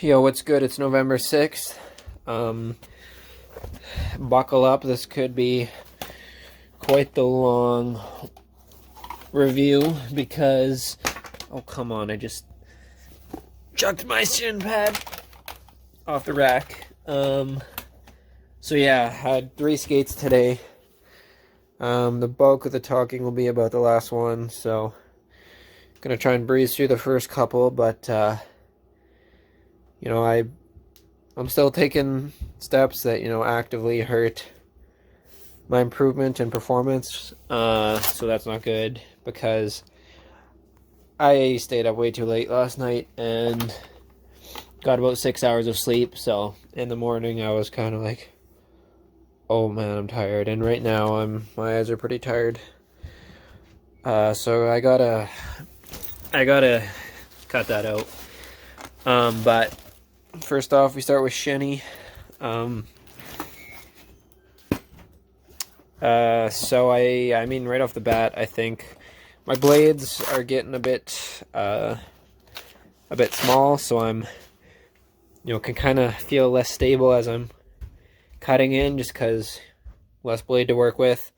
Yo, what's good? It's November 6th. Buckle up. This could be quite the long review because... Oh, come on. I just chucked my shin pad off the rack. So yeah, had 3 skates today. The bulk of the talking will be about the last one, so... Gonna try and breeze through the first couple, but... I'm still taking steps that, actively hurt my improvement and performance. So that's not good because I stayed up way too late last night and got about 6 hours of sleep. So in the morning I was kind of like, oh man, I'm tired. And right now my eyes are pretty tired. So I gotta cut that out. But first off, we start with shinny. So I mean, right off the bat, I think my blades are getting a bit small, so I'm, can kind of feel less stable as I'm cutting in, just because less blade to work with,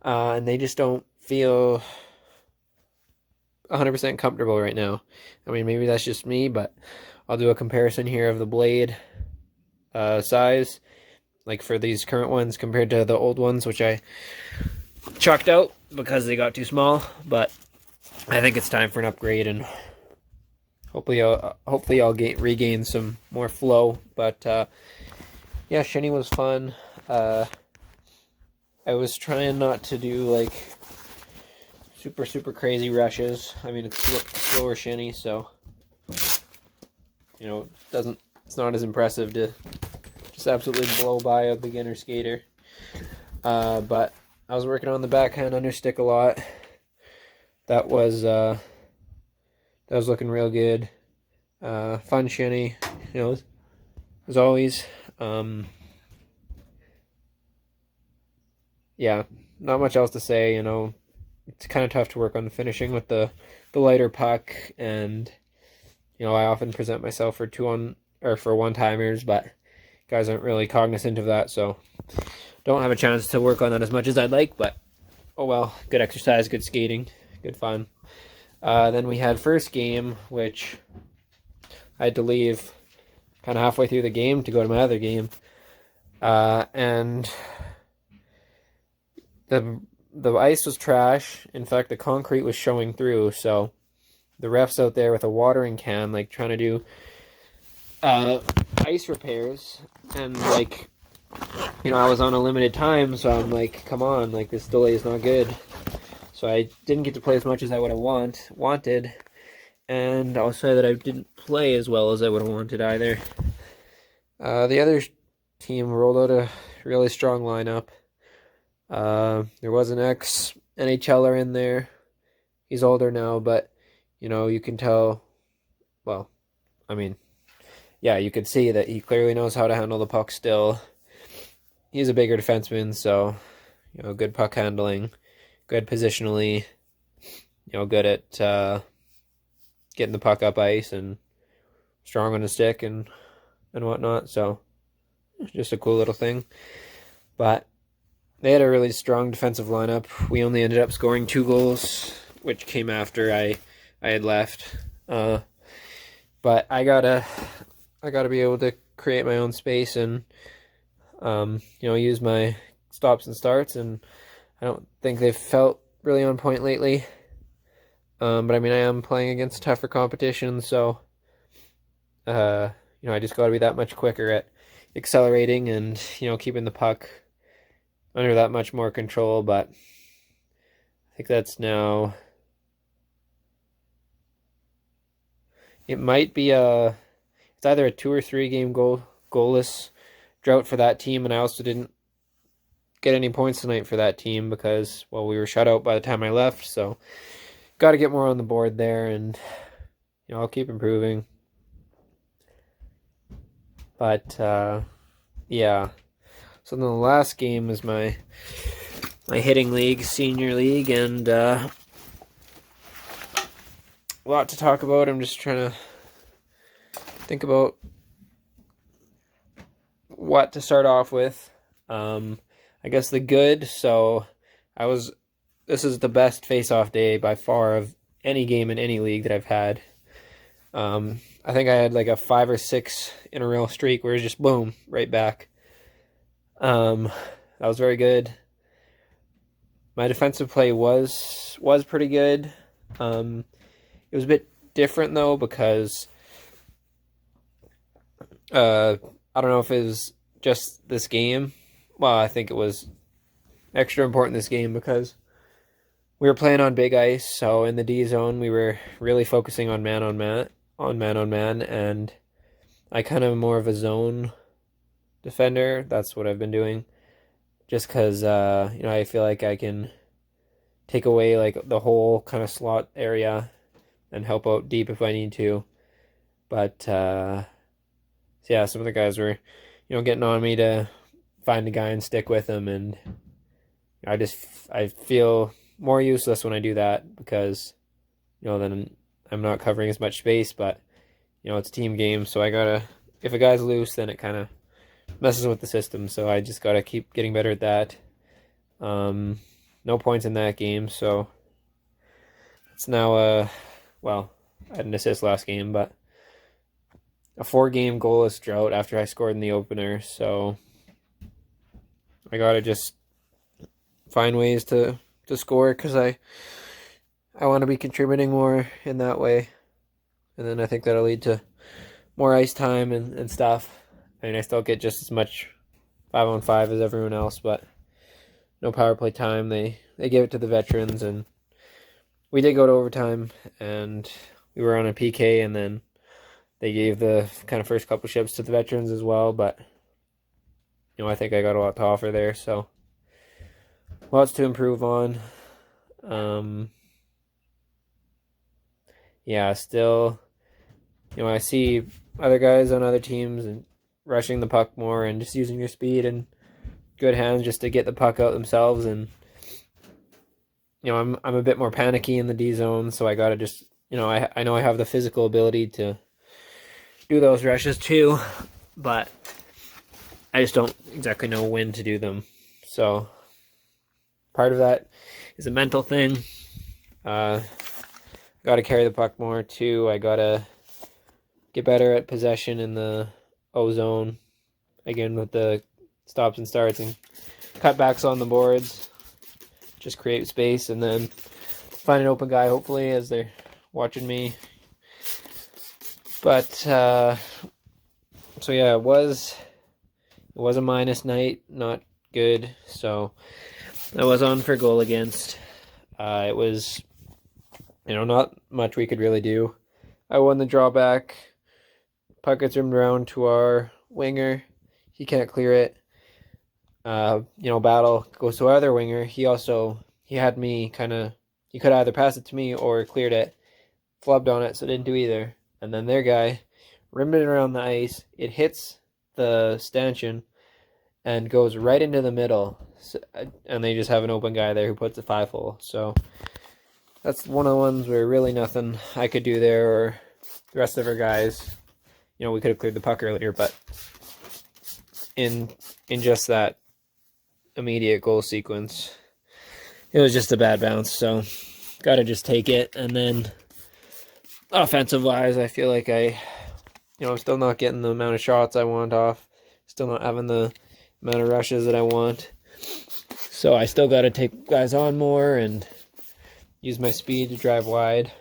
and they just don't feel 100% comfortable right now. I mean, maybe that's just me, but I'll do a comparison here of the blade size, like for these current ones compared to the old ones, which I chucked out because they got too small. But I think it's time for an upgrade, and hopefully I'll regain some more flow. But yeah, shinny was fun. I was trying not to do like super crazy rushes. I mean, it's slower shinny, so it's not as impressive to just absolutely blow by a beginner skater. But I was working on the backhand understick a lot. That was looking real good. Fun shinny, as always. Yeah, not much else to say. It's kind of tough to work on the finishing with the lighter puck, and I often present myself for for one-timers, but guys aren't really cognizant of that, so don't have a chance to work on that as much as I'd like. But oh well, good exercise, good skating, good fun. Then we had first game, which I had to leave kind of halfway through the game to go to my other game, and the ice was trash. In fact, the concrete was showing through, so the ref's out there with a watering can, like, trying to do ice repairs, and I was on a limited time, so I'm like, come on, like, this delay is not good. So I didn't get to play as much as I would have wanted, and I'll say that I didn't play as well as I would have wanted either. The other team rolled out a really strong lineup. There was an ex-NHLer in there. He's older now, but you can tell, well, I mean, yeah, you could see that he clearly knows how to handle the puck still. He's a bigger defenseman, so, good puck handling, good positionally, good at getting the puck up ice and strong on the stick and whatnot, so just a cool little thing. But they had a really strong defensive lineup. We only ended up scoring 2 goals, which came after I had left. But I gotta be able to create my own space and use my stops and starts. And I don't think they've felt really on point lately. But I mean, I am playing against tougher competition, so I just gotta be that much quicker at accelerating and keeping the puck under that much more control. But I think that's now... It might be it's either a 2 or 3 game goalless drought for that team, and I also didn't get any points tonight for that team because, well, we were shut out by the time I left, so got to get more on the board there, and I'll keep improving. But yeah. So then the last game is my hitting league, senior league, and a lot to talk about. I'm just trying to think about what to start off with. I guess the good. So this is the best face-off day by far of any game in any league that I've had. I think I had like a 5 or 6 in a row streak where it's just boom, right back. That was very good. My defensive play was pretty good. It was a bit different though because I don't know if it was just this game. Well, I think it was extra important this game because we were playing on big ice, so in the D zone we were really focusing on man on man, and I kind of more of a zone defender. That's what I've been doing, just because I feel like I can take away like the whole kind of slot area and help out deep if I need to. But so yeah, some of the guys were getting on me to find a guy and stick with him, and I feel more useless when I do that because then I'm not covering as much space. But it's a team game, so I gotta, if a guy's loose, then it kind of messes with the system, so I just gotta keep getting better at that. No points in that game, so it's now well, I had an assist last game, but a 4-game goalless drought after I scored in the opener, so I gotta just find ways to score because I want to be contributing more in that way, and then I think that'll lead to more ice time and stuff. I mean, I still get just as much 5-on-5 as everyone else, but no power play time. They gave it to the veterans, and we did go to overtime, and we were on a PK, and then they gave the kind of first couple shifts to the veterans as well, but I think I got a lot to offer there, so lots to improve on. Yeah, still, I see other guys on other teams and rushing the puck more and just using your speed and good hands just to get the puck out themselves, and I'm a bit more panicky in the D zone, so I gotta just I know I have the physical ability to do those rushes too, but I just don't exactly know when to do them. So part of that is a mental thing. Gotta carry the puck more too. I gotta get better at possession in the O zone, again with the stops and starts and cutbacks on the boards. Just create space and then find an open guy, hopefully, as they're watching me. But so yeah, it was a minus night, not good. So I was on for goal against. It was not much we could really do. I won the drawback. Puck gets rimmed around to our winger. He can't clear it. Battle goes to our other winger. He had me he could either pass it to me or cleared it. Flubbed on it, so didn't do either. And then their guy rimmed it around the ice. It hits the stanchion and goes right into the middle. So, and they just have an open guy there who puts a 5-hole. So that's one of the ones where really nothing I could do there, or the rest of our guys. We could have cleared the puck earlier, but in just that immediate goal sequence, it was just a bad bounce. So gotta just take it. And then offensive wise, I feel like I'm still not getting the amount of shots I want off. Still not having the amount of rushes that I want. So I still got to take guys on more and use my speed to drive wide.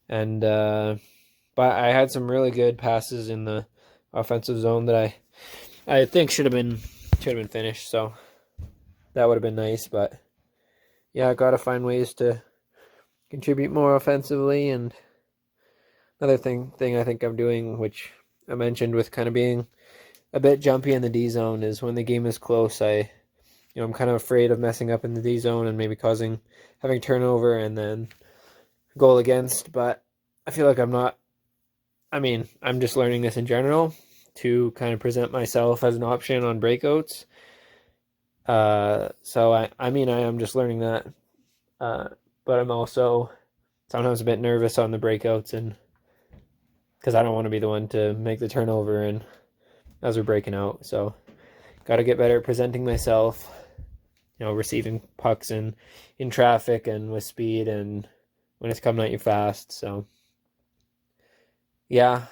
And but I had some really good passes in the offensive zone that I think should have been finished. So that would have been nice. But yeah, I got to find ways to contribute more offensively. And another thing I think I'm doing, which I mentioned with kind of being a bit jumpy in the D zone, is when the game is close, I'm kind of afraid of messing up in the D zone and maybe having turnover and then goal against. But I feel like I'm just learning this in general to kind of present myself as an option on breakouts. So I am just learning that. But I'm also sometimes a bit nervous on the breakouts, and because I don't want to be the one to make the turnover and as we're breaking out. So got to get better at presenting myself, receiving pucks in traffic and with speed and when it's coming at you fast. So yeah,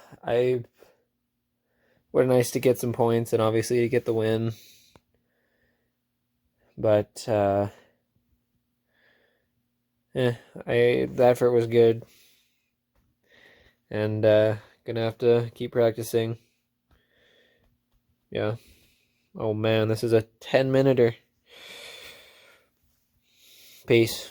what nice to get some points and obviously to get the win. But that effort was good. And gonna have to keep practicing. Yeah. Oh man, this is a 10-minute. Peace.